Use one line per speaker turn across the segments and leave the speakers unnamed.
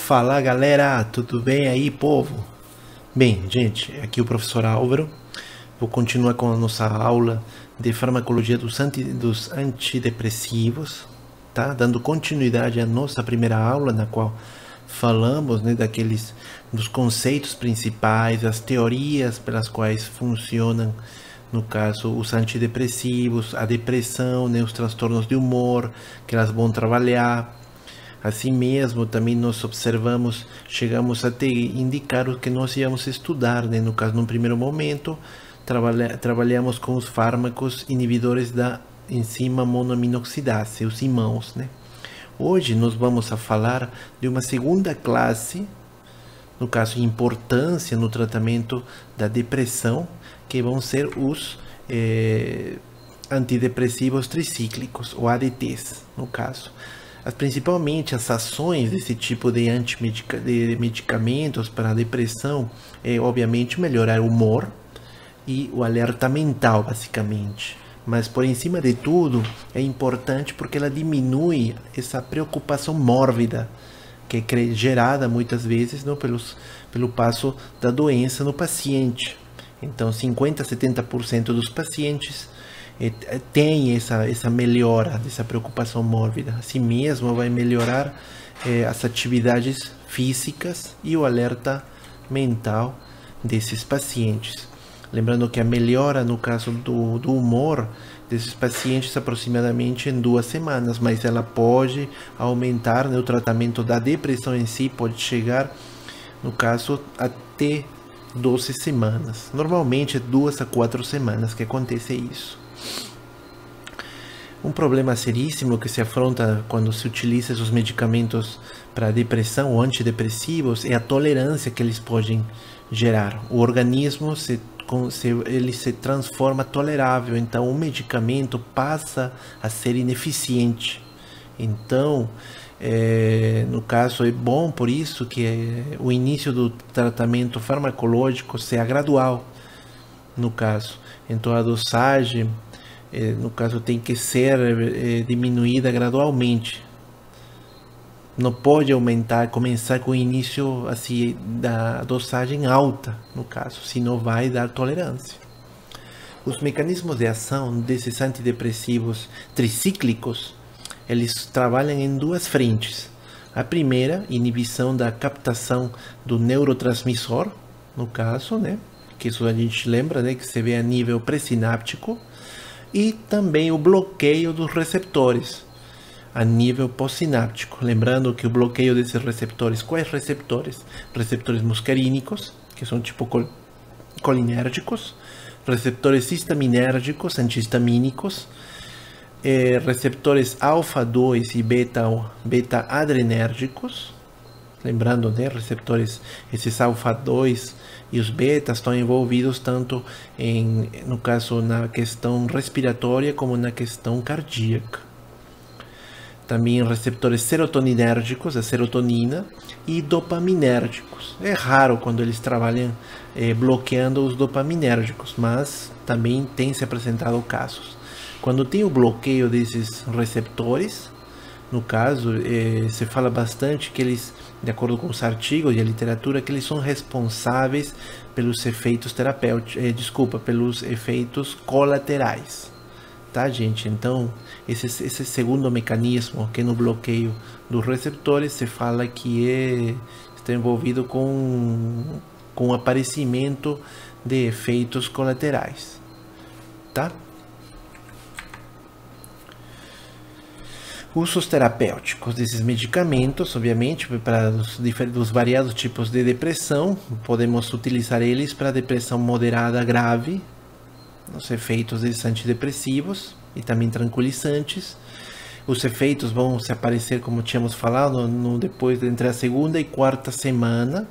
Fala galera, tudo bem aí, povo? Bem, gente, aqui é o professor Álvaro. Vou continuar com a nossa aula de farmacologia dos antidepressivos, tá? Dando continuidade à nossa primeira aula, na qual falamos, né, dos conceitos principais, as teorias pelas quais funcionam, no caso, os antidepressivos, a depressão, né, os transtornos de humor, que elas vão trabalhar. Assim mesmo, também nós observamos, chegamos a indicar o que nós íamos estudar, né? No caso, num primeiro momento, trabalhamos com os fármacos inibidores da enzima monoaminoxidase, os IMAOs, né? Hoje nós vamos a falar de uma segunda classe, no caso, importância no tratamento da depressão, que vão ser os antidepressivos tricíclicos, ou ADTs, no caso. Principalmente as ações desse tipo de medicamentos para a depressão é, obviamente, melhorar o humor e o alerta mental, basicamente. Mas, por cima de tudo, é importante porque ela diminui essa preocupação mórbida que é gerada, muitas vezes, não, pelo passo da doença no paciente. Então, 50% a 70% dos pacientes tem essa melhora dessa preocupação mórbida. Assim mesmo vai melhorar as atividades físicas e o alerta mental desses pacientes. Lembrando que a melhora no caso do humor desses pacientes aproximadamente em 2 semanas, mas ela pode aumentar, né, o tratamento da depressão em si pode chegar, no caso, até 12 semanas. Normalmente é 2 a 4 semanas que acontece isso. Um problema seríssimo que se afronta quando se utiliza esses medicamentos para depressão ou antidepressivos é a tolerância que eles podem gerar. O organismo ele se transforma tolerável, então o medicamento passa a ser ineficiente. Então, no caso, é bom por isso que o início do tratamento farmacológico seja gradual, no caso. Então a dosagem, no caso, tem que ser diminuída gradualmente. Não pode começar com o início assim, da dosagem alta, no caso, senão vai dar tolerância. Os mecanismos de ação desses antidepressivos tricíclicos, eles trabalham em 2 frentes. A primeira, inibição da captação do neurotransmissor, no caso, né? Que isso a gente lembra, né? Que se vê a nível pré-sináptico. E também o bloqueio dos receptores a nível pós-sináptico. Lembrando que o bloqueio desses receptores, quais receptores? Receptores muscarínicos, que são tipo colinérgicos, receptores histaminérgicos, antihistamínicos, receptores alfa-2 e beta-adrenérgicos. Lembrando, né, receptores, esses alfa-2 e os betas estão envolvidos tanto no caso, na questão respiratória como na questão cardíaca. Também receptores serotoninérgicos, a serotonina, e dopaminérgicos. É raro quando eles trabalham bloqueando os dopaminérgicos, mas também tem se apresentado casos. Quando tem o bloqueio desses receptores, no caso, se fala bastante que eles, de acordo com os artigos e a literatura, que eles são responsáveis pelos efeitos terapêuticos, pelos efeitos colaterais, tá, gente? Então, esse segundo mecanismo, que é no bloqueio dos receptores, se fala que está envolvido com o aparecimento de efeitos colaterais, tá? Usos terapêuticos desses medicamentos, obviamente, para os variados tipos de depressão. Podemos utilizar eles para depressão moderada grave, os efeitos desses antidepressivos e também tranquilizantes. Os efeitos vão se aparecer, como tínhamos falado, depois entre a 2ª e 4ª semana,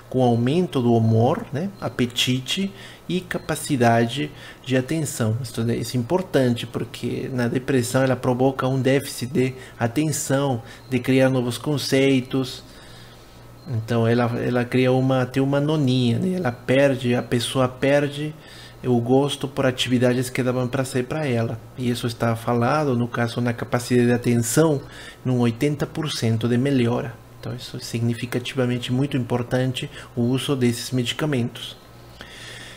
com aumento do humor, né, apetite e capacidade de atenção. Isso é importante porque na depressão ela provoca um déficit de atenção, de criar novos conceitos. Então ela cria tem uma anonia, né? A pessoa perde o gosto por atividades que davam prazer para ela. E isso está falado, no caso, na capacidade de atenção, num 80% de melhora. Então isso é significativamente muito importante, o uso desses medicamentos.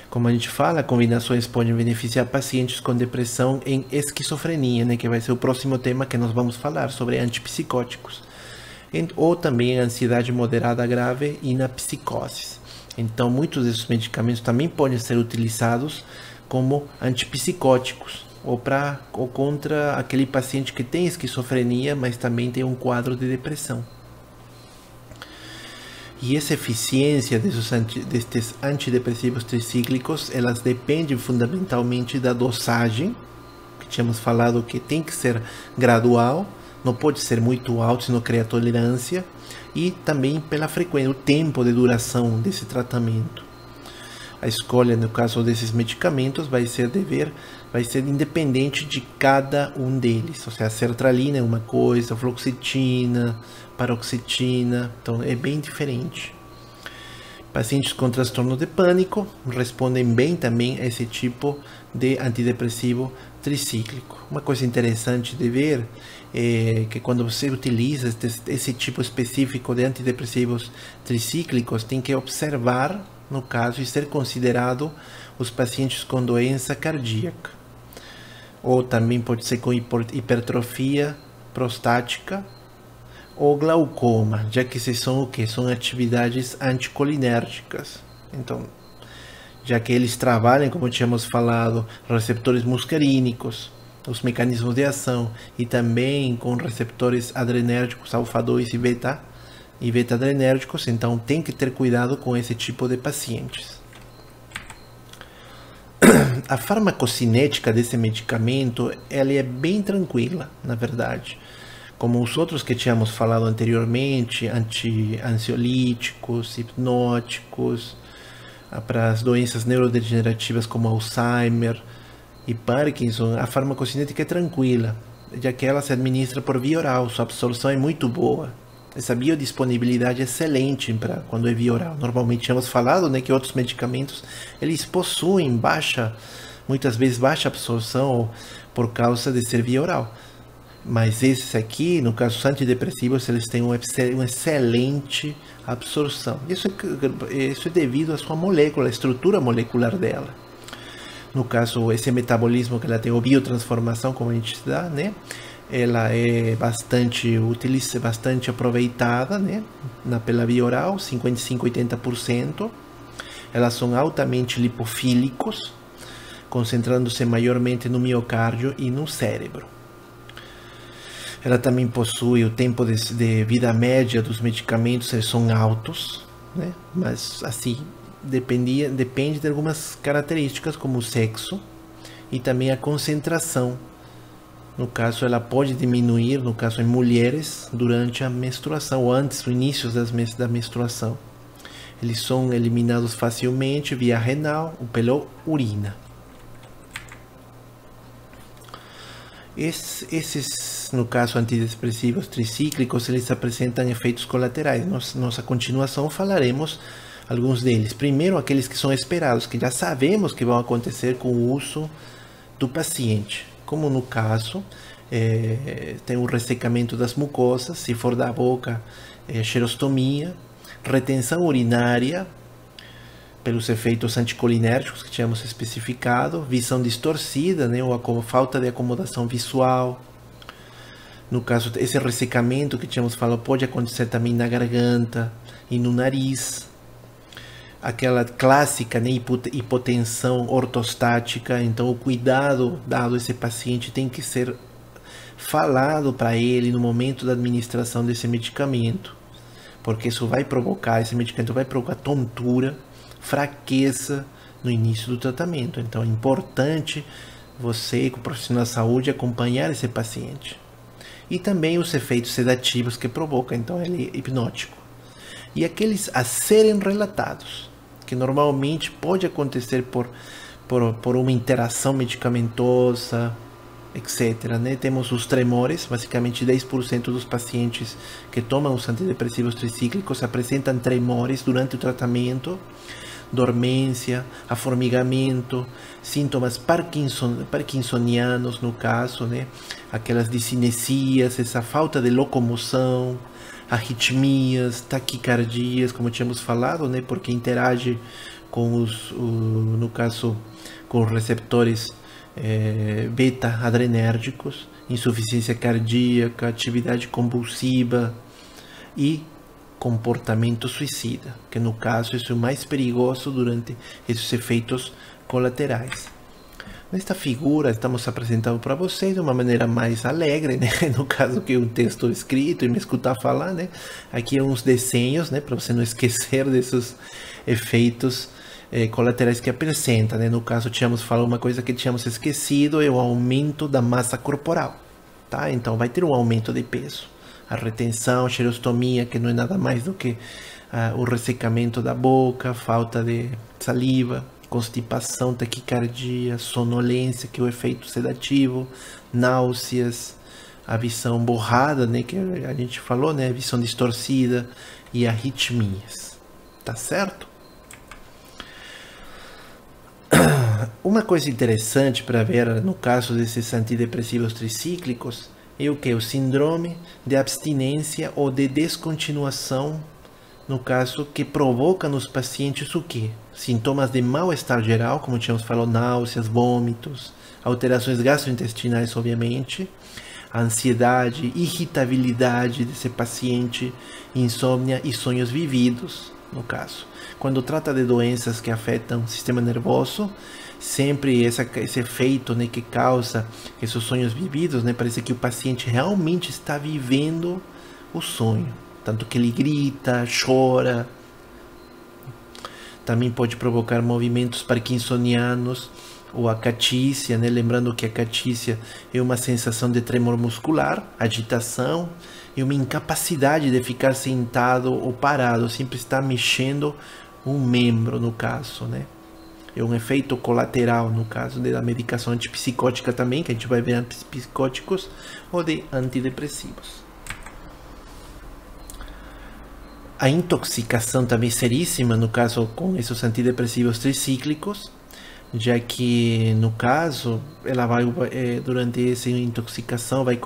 Como a gente fala, combinações podem beneficiar pacientes com depressão em esquizofrenia, né, que vai ser o próximo tema que nós vamos falar, sobre antipsicóticos. Ou também a ansiedade moderada grave e na psicose. Então, muitos desses medicamentos também podem ser utilizados como antipsicóticos, ou contra aquele paciente que tem esquizofrenia, mas também tem um quadro de depressão. E essa eficiência destes antidepressivos tricíclicos, elas dependem fundamentalmente da dosagem, que tínhamos falado que tem que ser gradual, não pode ser muito alto, senão cria tolerância, e também pela frequência, o tempo de duração desse tratamento. A escolha, no caso desses medicamentos, vai ser independente de cada um deles. Ou seja, a sertralina é uma coisa, a fluoxetina, paroxetina, então é bem diferente. Pacientes com transtorno de pânico respondem bem também a esse tipo de antidepressivo tricíclico. Uma coisa interessante de ver é que quando você utiliza esse tipo específico de antidepressivos tricíclicos, tem que observar, no caso, e ser considerado os pacientes com doença cardíaca. Ou também pode ser com hipertrofia prostática ou glaucoma, já que esses são o que? São atividades anticolinérgicas. Então, já que eles trabalham, como tínhamos falado, receptores muscarínicos, os mecanismos de ação, e também com receptores adrenérgicos alfa-2 e beta-adrenérgicos, então tem que ter cuidado com esse tipo de pacientes. A farmacocinética desse medicamento, ela é bem tranquila, na verdade. Como os outros que tínhamos falado anteriormente, ansiolíticos, hipnóticos, para as doenças neurodegenerativas como Alzheimer e Parkinson, a farmacocinética é tranquila, já que ela se administra por via oral, sua absorção é muito boa. Essa biodisponibilidade é excelente para quando é via oral. Normalmente tínhamos falado, né, que outros medicamentos eles possuem muitas vezes baixa absorção por causa de ser via oral. Mas esses aqui, no caso dos antidepressivos, eles têm uma excelente absorção. Isso é devido à sua molécula, à estrutura molecular dela. No caso, esse metabolismo que ela tem, ou biotransformação, como a gente dá, né? Ela é bastante aproveitada, né? Pela via oral, 55-80%. Elas são altamente lipofílicos, concentrando-se maiormente no miocárdio e no cérebro. Ela também possui o tempo de vida média dos medicamentos, eles são altos, né? Mas assim, depende de algumas características, como o sexo e também a concentração. No caso, ela pode diminuir, no caso em mulheres, durante a menstruação, ou antes do início da menstruação. Eles são eliminados facilmente via renal ou pela urina. Esses, no caso, antidepressivos tricíclicos, eles apresentam efeitos colaterais. Nossa continuação falaremos alguns deles. Primeiro, aqueles que são esperados, que já sabemos que vão acontecer com o uso do paciente. Como no caso, tem um ressecamento das mucosas, se for da boca, xerostomia, retenção urinária, pelos efeitos anticolinérgicos que tínhamos especificado, visão distorcida, né, ou falta de acomodação visual. No caso, esse ressecamento que tínhamos falado pode acontecer também na garganta e no nariz. Aquela clássica, né, hipotensão ortostática, então o cuidado dado a esse paciente tem que ser falado para ele no momento da administração desse medicamento, porque esse medicamento vai provocar tontura, fraqueza no início do tratamento. Então é importante você, como profissional da saúde, acompanhar esse paciente. E também os efeitos sedativos que provoca, então ele é hipnótico. E aqueles a serem relatados, que normalmente pode acontecer por uma interação medicamentosa, etc. Né? Temos os tremores, basicamente 10% dos pacientes que tomam os antidepressivos tricíclicos apresentam tremores durante o tratamento, dormência, aformigamento, sintomas parkinsonianos no caso, né? Aquelas discinesias, essa falta de locomoção, arritmias, taquicardias, como tínhamos falado, né? Porque interage com no caso, com os receptores beta-adrenérgicos, insuficiência cardíaca, atividade convulsiva e comportamento suicida, que no caso isso é o mais perigoso durante esses efeitos colaterais. Nesta figura estamos apresentando para vocês de uma maneira mais alegre, né? No caso que um texto escrito e me escutar falar, né? Aqui uns desenhos, né? Para você não esquecer desses efeitos colaterais que apresenta, né? No caso tínhamos falado uma coisa que tínhamos esquecido, é o aumento da massa corporal, tá? Então vai ter um aumento de peso, a retenção, xerostomia, que não é nada mais do que o ressecamento da boca, falta de saliva, constipação, taquicardia, sonolência, que é o efeito sedativo, náuseas, a visão borrada, né, que a gente falou, né, a visão distorcida e arritmias, tá certo? Uma coisa interessante para ver no caso desses antidepressivos tricíclicos é o que? O síndrome de abstinência ou de descontinuação, no caso, que provoca nos pacientes o quê? Sintomas de mal-estar geral, como tínhamos falado, náuseas, vômitos, alterações gastrointestinais, obviamente, ansiedade, irritabilidade desse paciente, insônia e sonhos vividos, no caso. Quando trata de doenças que afetam o sistema nervoso, sempre esse efeito, né, que causa esses sonhos vividos, né, parece que o paciente realmente está vivendo o sonho. Tanto que ele grita, chora. Também pode provocar movimentos parkinsonianos ou a catícia, né? Lembrando que a catícia é uma sensação de tremor muscular, agitação e uma incapacidade de ficar sentado ou parado, sempre está mexendo um membro, no caso, né? É um efeito colateral, no caso da medicação antipsicótica também, que a gente vai ver antipsicóticos ou de antidepressivos. A intoxicação também seríssima, no caso com esses antidepressivos tricíclicos, já que no caso ela vai durante essa intoxicação vai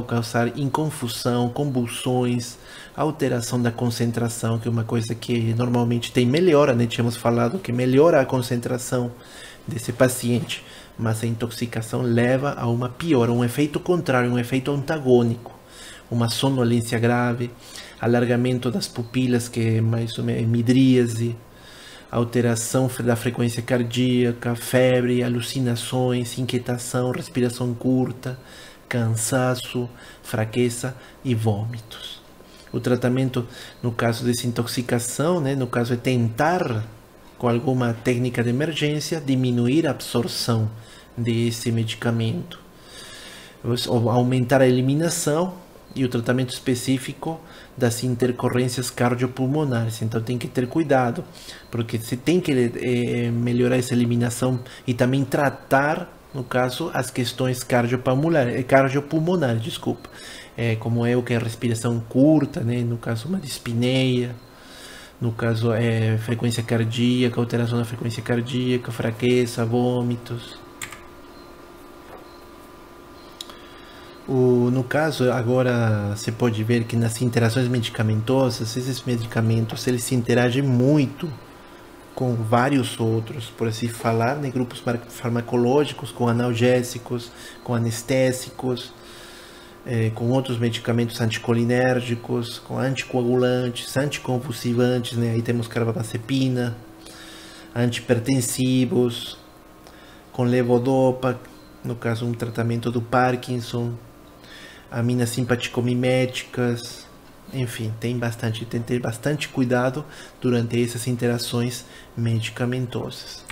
causar inconfusão, convulsões, alteração da concentração, que é uma coisa que normalmente tem melhora, né? Tínhamos falado que melhora a concentração desse paciente, mas a intoxicação leva a uma piora, um efeito contrário, um efeito antagônico, uma sonolência grave, alargamento das pupilas, que é mais ou menos midríase, alteração da frequência cardíaca, febre, alucinações, inquietação, respiração curta, cansaço, fraqueza e vômitos. O tratamento, no caso de desintoxicação, né, no caso é tentar, com alguma técnica de emergência, diminuir a absorção desse medicamento, ou aumentar a eliminação, e o tratamento específico das intercorrências cardiopulmonares. Então tem que ter cuidado, porque você tem que melhorar essa eliminação e também tratar, no caso, as questões cardiopulmonares, desculpa. Como é o que é a respiração curta, né? No caso uma dispneia, no caso frequência cardíaca, alteração da frequência cardíaca, fraqueza, vômitos. No caso, agora você pode ver que nas interações medicamentosas, esses medicamentos eles se interagem muito com vários outros, por assim falar, né, grupos farmacológicos, com analgésicos, com anestésicos, com outros medicamentos anticolinérgicos, com anticoagulantes, anticonvulsivantes, né, aí temos carbamazepina, antihipertensivos, com levodopa, no caso um tratamento do Parkinson, aminas simpaticomiméticas, enfim, tem que ter bastante cuidado durante essas interações medicamentosas.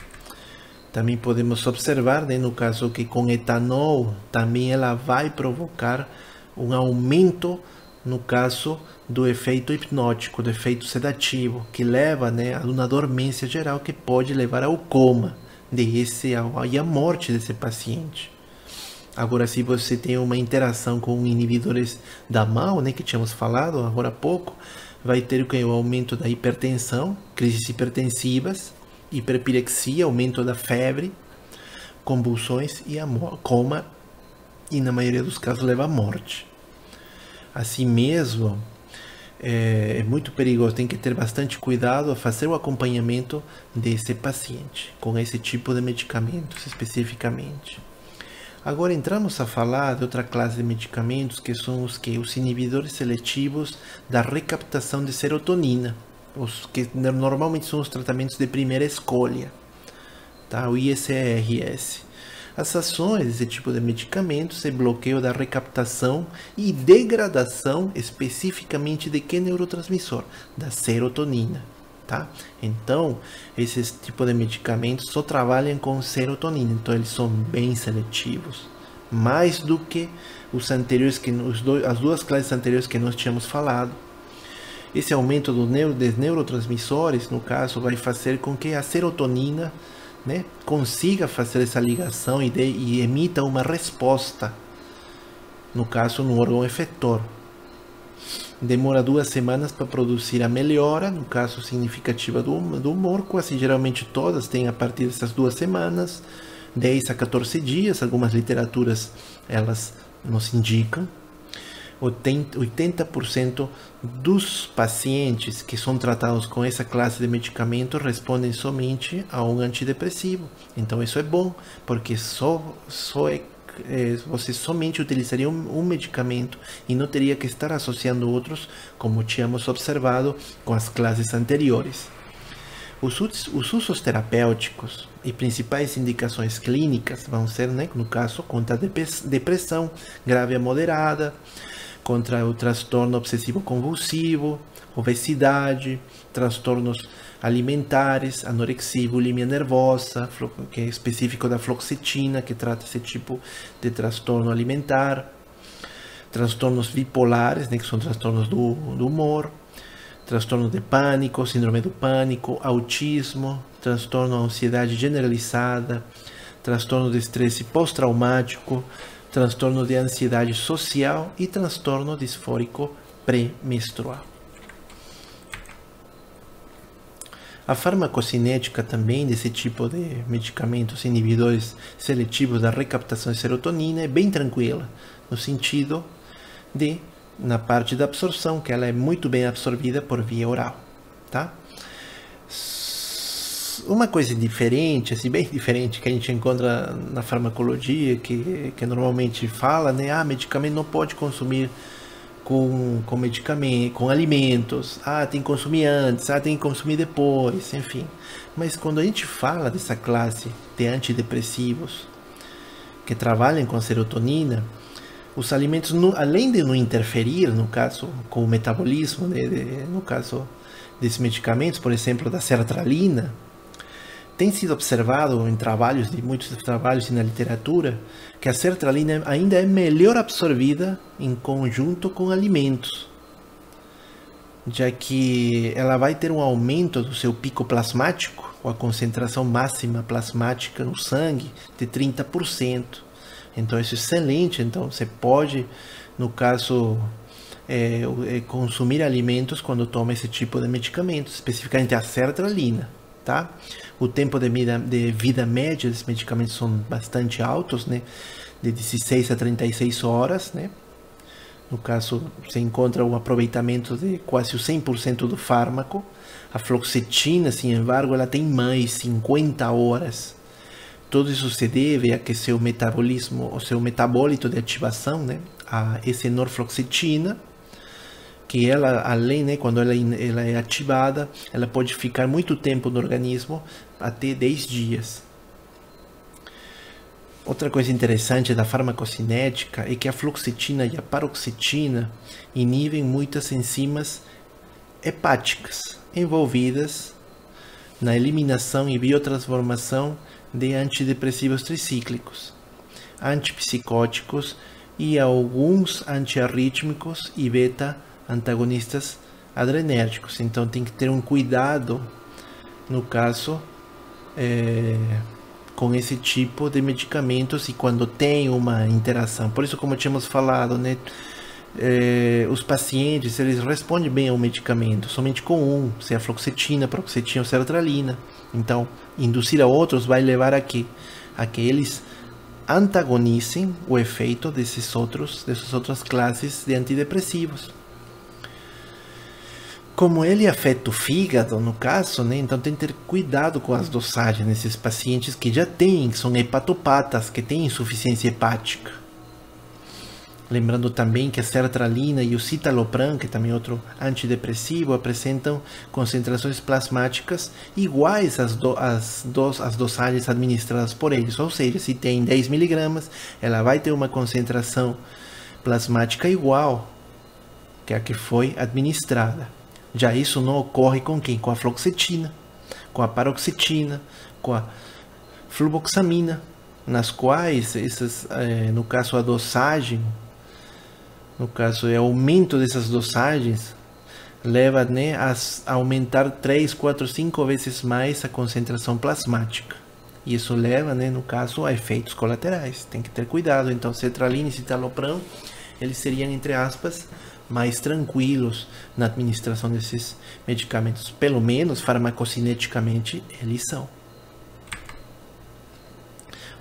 Também podemos observar, né, no caso que com etanol, também ela vai provocar um aumento, no caso do efeito hipnótico, do efeito sedativo, que leva, né, a uma dormência geral que pode levar ao coma e a morte desse paciente. Agora, se você tem uma interação com inibidores da MAO, né, que tínhamos falado agora há pouco, vai ter o aumento da hipertensão, crises hipertensivas, hiperpirexia, aumento da febre, convulsões e coma, e na maioria dos casos leva à morte. Assim mesmo, é muito perigoso, tem que ter bastante cuidado a fazer o acompanhamento desse paciente com esse tipo de medicamentos especificamente. Agora entramos a falar de outra classe de medicamentos, que são os inibidores seletivos da recaptação de serotonina, os que normalmente são os tratamentos de primeira escolha, tá? O ISRS. As ações desse tipo de medicamentos é bloqueio da recaptação e degradação especificamente de que neurotransmissor? Da serotonina, tá? Então, esses tipos de medicamentos só trabalham com serotonina, então eles são bem seletivos, mais do que os anteriores, as duas classes anteriores que nós tínhamos falado. Esse aumento dos neurotransmissores, no caso, vai fazer com que a serotonina, né, consiga fazer essa ligação e emita uma resposta, no caso no órgão efetor. Demora 2 semanas para produzir a melhora, no caso significativa do humor, quase geralmente todas têm a partir dessas 2 semanas, 10 a 14 dias, algumas literaturas elas nos indicam. 80% dos pacientes que são tratados com essa classe de medicamento respondem somente a um antidepressivo. Então isso é bom, porque você somente utilizaria um medicamento e não teria que estar associando outros, como tínhamos observado com as classes anteriores. Os usos terapêuticos e principais indicações clínicas vão ser, né, no caso, contra a depressão grave a moderada, contra o transtorno obsessivo-convulsivo, obesidade, transtornos alimentares, anorexia e bulimia nervosa, que é específico da fluoxetina, que trata esse tipo de transtorno alimentar, transtornos bipolares, né, que são transtornos do humor, transtorno de pânico, síndrome do pânico, autismo, transtorno de ansiedade generalizada, transtorno de estresse pós-traumático, transtorno de ansiedade social e transtorno disfórico pré-menstrual. A farmacocinética também desse tipo de medicamentos inibidores seletivos da recaptação de serotonina é bem tranquila, no sentido de, na parte da absorção, que ela é muito bem absorvida por via oral, tá? Uma coisa diferente, assim, bem diferente, que a gente encontra na farmacologia, que normalmente fala, né? Medicamento não pode consumir com medicamento, com alimentos. Tem que consumir antes, tem que consumir depois, enfim. Mas quando a gente fala dessa classe de antidepressivos que trabalham com serotonina, os alimentos, além de não interferir, no caso, com o metabolismo, no caso desses medicamentos, por exemplo, da sertralina, tem sido observado em muitos trabalhos e na literatura, que a sertralina ainda é melhor absorvida em conjunto com alimentos, já que ela vai ter um aumento do seu pico plasmático, ou a concentração máxima plasmática no sangue, de 30%. Então isso é excelente. Então você pode, no caso, consumir alimentos quando toma esse tipo de medicamento, especificamente a sertralina. Tá? O tempo de vida média desses medicamentos são bastante altos, né? De 16 a 36 horas, né? No caso, você encontra um aproveitamento de quase o 100% do fármaco. A fluoxetina, sem embargo, ela tem mais 50 horas. Tudo isso se deve a que seu metabolismo, o seu metabólito de ativação, né? A esenorfloxetina, que ela, além, né, quando ela é ativada, ela pode ficar muito tempo no organismo, até 10 dias. Outra coisa interessante da farmacocinética é que a fluoxetina e a paroxetina inibem muitas enzimas hepáticas envolvidas na eliminação e biotransformação de antidepressivos tricíclicos, antipsicóticos e alguns antiarrítmicos e beta-antagonistas adrenérgicos. Então tem que ter um cuidado, no caso, com esse tipo de medicamentos e quando tem uma interação. Por isso, como tínhamos falado, né, os pacientes, eles respondem bem ao medicamento somente com um, se é a fluoxetina, paroxetina ou sertralina. Então, induzir a outros vai levar a que eles antagonizem o efeito dessas outras classes de antidepressivos. Como ele afeta o fígado, no caso, né? Então tem que ter cuidado com as dosagens nesses pacientes que já têm, que são hepatopatas, que têm insuficiência hepática. Lembrando também que a sertralina e o citalopram, que é também outro antidepressivo, apresentam concentrações plasmáticas iguais às dosagens administradas por eles. Ou seja, se tem 10 miligramas, ela vai ter uma concentração plasmática igual que a que foi administrada. Já isso não ocorre com quem? Com a fluoxetina, com a paroxetina, com a fluvoxamina, nas quais, no caso, a dosagem, no caso, o aumento dessas dosagens leva, né, a aumentar 3, 4, 5 vezes mais a concentração plasmática. E isso leva, né, no caso, a efeitos colaterais. Tem que ter cuidado. Então, sertralina e citalopram, eles seriam, entre aspas, mais tranquilos na administração desses medicamentos. Pelo menos, farmacocineticamente, eles são.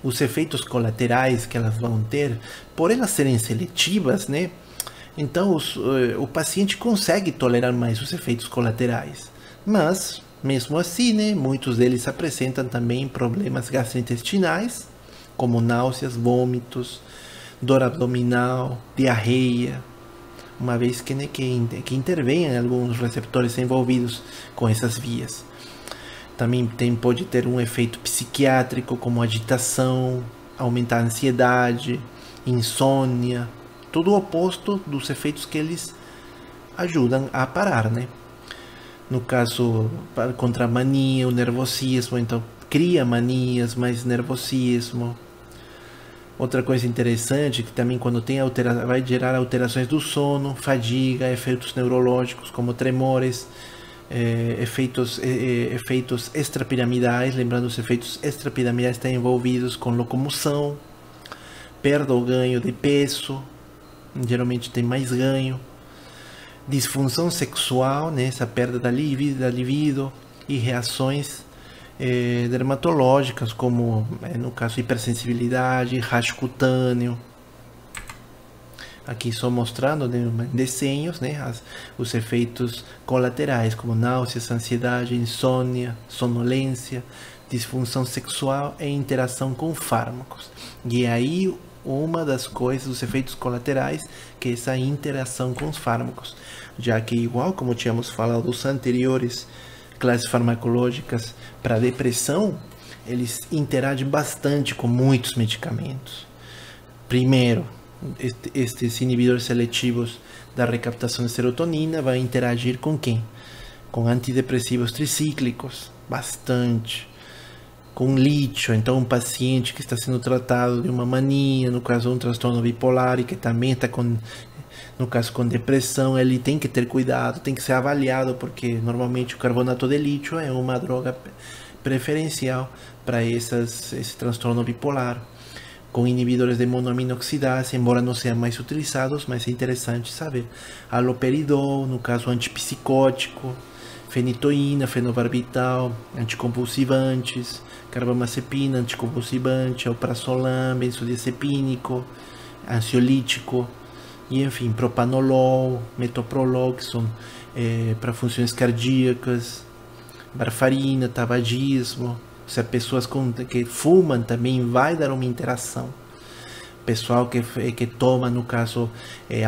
Os efeitos colaterais que elas vão ter, por elas serem seletivas, né? Então, o paciente consegue tolerar mais os efeitos colaterais. Mas, mesmo assim, né, muitos deles apresentam também problemas gastrointestinais, como náuseas, vômitos, dor abdominal, diarreia, uma vez que, né, que intervêm alguns receptores envolvidos com essas vias. Também pode ter um efeito psiquiátrico, como agitação, aumentar a ansiedade, insônia, tudo o oposto dos efeitos que eles ajudam a parar, né? No caso, contra a mania, o nervosismo, então cria manias, mais nervosismo. Outra coisa interessante, que também quando tem vai gerar alterações do sono, fadiga, efeitos neurológicos como tremores, efeitos extrapiramidais. Lembrando, os efeitos extrapiramidais estão envolvidos com locomoção, perda ou ganho de peso, geralmente tem mais ganho, disfunção sexual, né, essa perda da libido, e reações dermatológicas, como no caso hipersensibilidade, rasgo cutâneo. Aqui só mostrando, né, desenhos, né, os efeitos colaterais, como náuseas, ansiedade, insônia, sonolência, disfunção sexual e interação com fármacos. E aí uma das coisas, os efeitos colaterais, que é essa interação com os fármacos, já que, igual como tínhamos falado dos anteriores classes farmacológicas para depressão, eles interagem bastante com muitos medicamentos. Primeiro, estes inibidores seletivos da recaptação de serotonina vão interagir com quem? Com antidepressivos tricíclicos, bastante. Com lítio, então um paciente que está sendo tratado de uma mania, no caso um transtorno bipolar, e que também está no caso com depressão, ele tem que ter cuidado, tem que ser avaliado, porque normalmente o carbonato de lítio é uma droga preferencial para esse transtorno bipolar. Com inibidores de monoaminoxidase, embora não sejam mais utilizados, mas é interessante saber. Haloperidol, no caso antipsicótico, fenitoína, fenobarbital, anticonvulsivantes, carbamazepina, anticonvulsivante, alprazolam, benzodiazepínico, ansiolítico, e enfim, propanolol, metoprolol, que são para funções cardíacas, varfarina, tabagismo. Se as pessoas que fumam também vai dar uma interação. Pessoal que toma, no caso,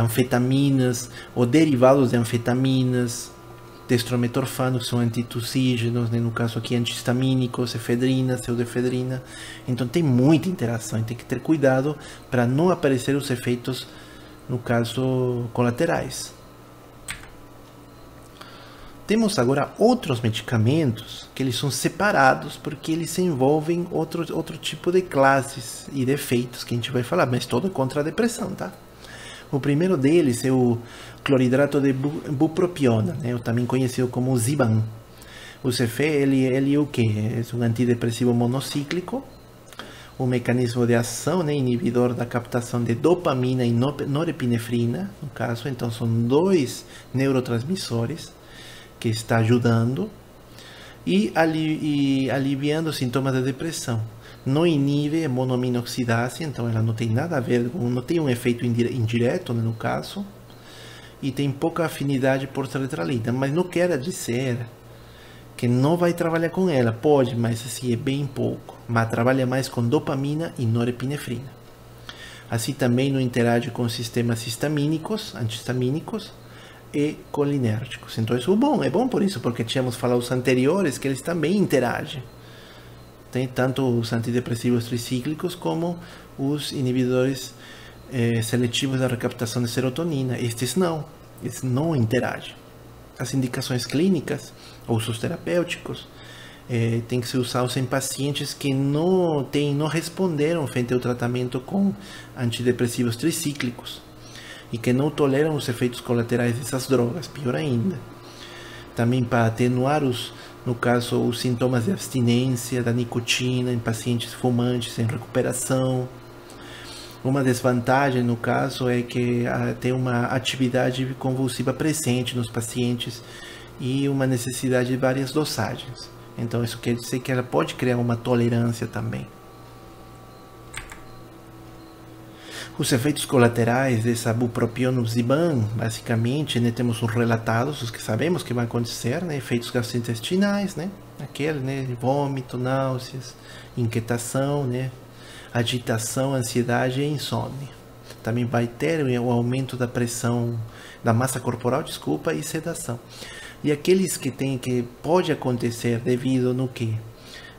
anfetaminas ou derivados de anfetaminas, dextrometorfano, que são antitussígenos, né? No caso aqui antihistamínicos, efedrina, pseudoefedrina. Então tem muita interação, tem que ter cuidado para não aparecer os efeitos, no caso, colaterais. Temos agora outros medicamentos que eles são separados porque eles envolvem outro tipo de classes e de efeitos que a gente vai falar, mas todo contra a depressão, tá? O primeiro deles é o cloridrato de bupropiona, né? Também conhecido como Ziban. O CF, ele é o que? É um antidepressivo monocíclico. O mecanismo de ação, né, inibidor da captação de dopamina e norepinefrina, no caso. Então são dois neurotransmissores que está ajudando e aliviando os sintomas da depressão. Não inibe a monoaminoxidase, então ela não tem nada a ver, não tem um efeito indireto, né, no caso. e tem pouca afinidade por sertralina, mas não quer dizer que não vai trabalhar com ela. Pode, mas assim é bem pouco. Mas trabalha mais com dopamina e norepinefrina. Assim também não interage com sistemas histamínicos, antihistamínicos e colinérgicos. Então isso é bom por isso, porque tínhamos falado os anteriores que eles também interagem. Tem tanto os antidepressivos tricíclicos como os inibidores seletivos da recaptação de serotonina. Eles não interagem. As indicações clínicas ou usos terapêuticos tem que ser usados em pacientes que não responderam frente ao tratamento com antidepressivos tricíclicos e que não toleram os efeitos colaterais dessas drogas, pior ainda. Também para atenuar no caso, os sintomas de abstinência da nicotina em pacientes fumantes em recuperação. Uma desvantagem, no caso, é que tem uma atividade convulsiva presente nos pacientes e uma necessidade de várias dosagens. Então, isso quer dizer que ela pode criar uma tolerância também. Os efeitos colaterais dessa bupropion-ziban, basicamente, né, temos os relatados, os que sabemos que vai acontecer, né, efeitos gastrointestinais, né, vômito, náuseas, inquietação, né, agitação, ansiedade e insônia. Também vai ter o aumento da pressão, da massa corporal, e sedação. E aqueles que pode acontecer devido no quê?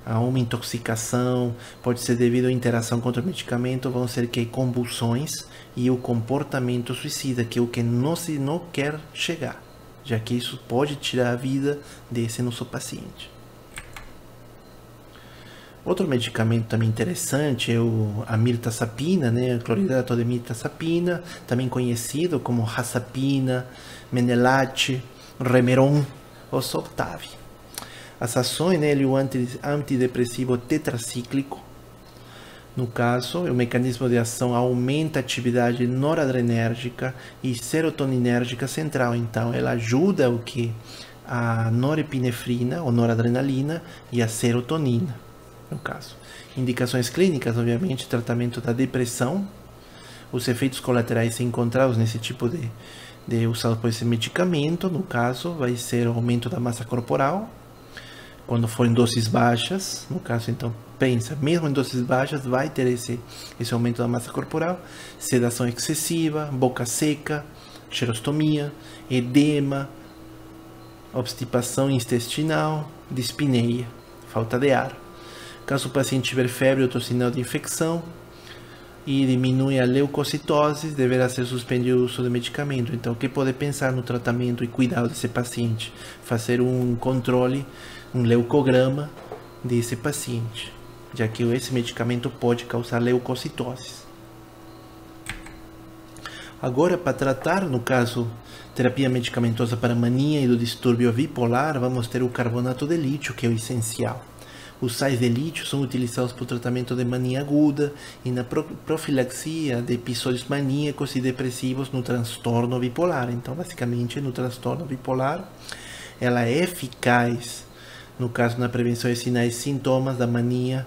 A uma intoxicação, pode ser devido à interação contra o medicamento, vão ser convulsões e o comportamento suicida, que é o que não quer chegar, já que isso pode tirar a vida desse nosso paciente. Outro medicamento também interessante é a mirtazapina, né? Cloridrato de mirtazapina, também conhecido como razapina, menelate, remeron ou Soptavi. As ações, né, ele é um antidepressivo tetracíclico. No caso, o mecanismo de ação aumenta a atividade noradrenérgica e serotoninérgica central. Então, ela ajuda a norepinefrina ou noradrenalina e a serotonina, no caso. Indicações clínicas, obviamente, tratamento da depressão. Os efeitos colaterais encontrados nesse tipo de usado por esse medicamento, no caso, vai ser o aumento da massa corporal, quando for em doses baixas, no caso, então, pensa, mesmo em doses baixas, vai ter esse aumento da massa corporal, sedação excessiva, boca seca, xerostomia, edema, obstipação intestinal, dispneia, falta de ar. Caso o paciente tiver febre, outro sinal de infecção, e diminui a leucocitose, deverá ser suspendido o uso do medicamento. Então, o que pode pensar no tratamento e cuidado desse paciente? Fazer um controle, um leucograma desse paciente, já que esse medicamento pode causar leucocitose. Agora, para tratar, no caso, terapia medicamentosa para mania e do distúrbio bipolar, vamos ter o carbonato de lítio, que é o essencial. Os sais de lítio são utilizados para o tratamento de mania aguda e na profilaxia de episódios maníacos e depressivos no transtorno bipolar. Então, basicamente, no transtorno bipolar, ela é eficaz, no caso, na prevenção de sinais e sintomas da mania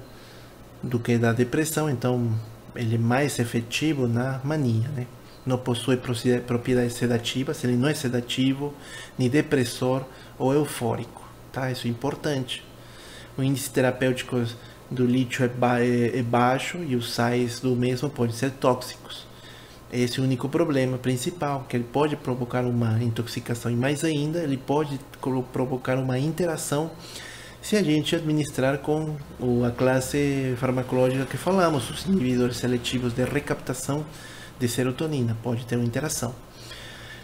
do que da depressão. Então, ele é mais efetivo na mania, né? Não possui propriedades sedativas, ele não é sedativo, nem depressor ou eufórico, tá? Isso é importante. O índice terapêutico do lítio é baixo e os sais do mesmo podem ser tóxicos. Esse é o único problema principal, que ele pode provocar uma intoxicação e mais ainda, ele pode provocar uma interação se a gente administrar com a classe farmacológica que falamos, os inibidores seletivos de recaptação de serotonina, pode ter uma interação.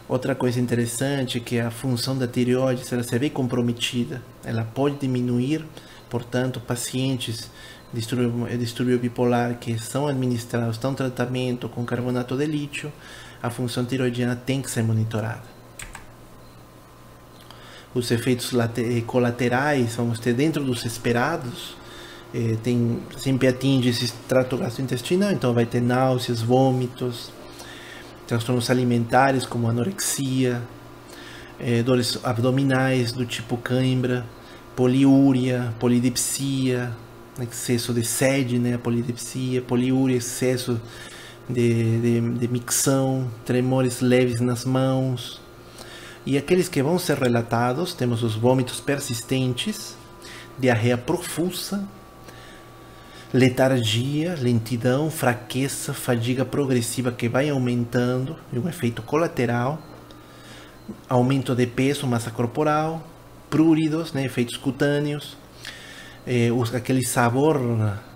Outra coisa interessante é que a função da tireoide, se ela se vê comprometida, ela pode diminuir. Portanto, pacientes de distúrbio bipolar que são administrados, estão em tratamento com carbonato de lítio, a função tiroidiana tem que ser monitorada. Os efeitos colaterais, vamos ter dentro dos esperados, sempre atinge esse trato gastrointestinal, então vai ter náuseas, vômitos, transtornos alimentares como anorexia, dores abdominais do tipo cãibra, poliúria, polidipsia, excesso de sede, né, polidipsia, poliúria, excesso de micção, tremores leves nas mãos. E aqueles que vão ser relatados, temos os vômitos persistentes, diarreia profusa, letargia, lentidão, fraqueza, fadiga progressiva que vai aumentando, e um efeito colateral, aumento de peso, massa corporal, pruridos, né, efeitos cutâneos, aquele sabor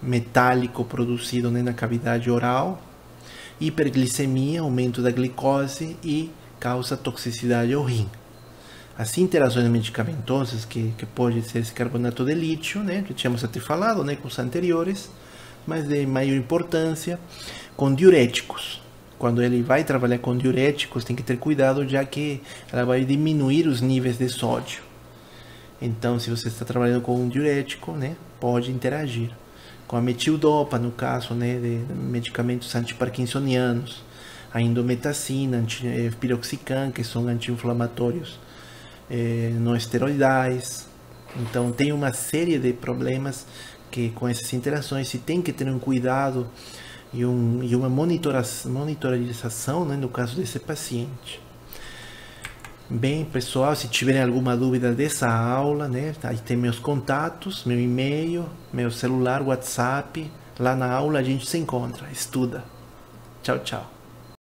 metálico produzido, né, na cavidade oral, hiperglicemia, aumento da glicose e causa toxicidade ao rim. As interações medicamentosas, que pode ser esse carbonato de lítio, né, que tínhamos até falado, né, com os anteriores, mas de maior importância, com diuréticos. Quando ele vai trabalhar com diuréticos, tem que ter cuidado, já que ela vai diminuir os níveis de sódio. Então, se você está trabalhando com um diurético, né, pode interagir. Com a metildopa, no caso, né, de medicamentos antiparkinsonianos, a indometacina, piroxicam, que são anti-inflamatórios não esteroidais. Então tem uma série de problemas que com essas interações se tem que ter um cuidado e uma monitorização, né, no caso desse paciente. Bem, pessoal, se tiverem alguma dúvida dessa aula, né, aí tem meus contatos, meu e-mail, meu celular, WhatsApp. Lá na aula a gente se encontra, estuda. Tchau, tchau.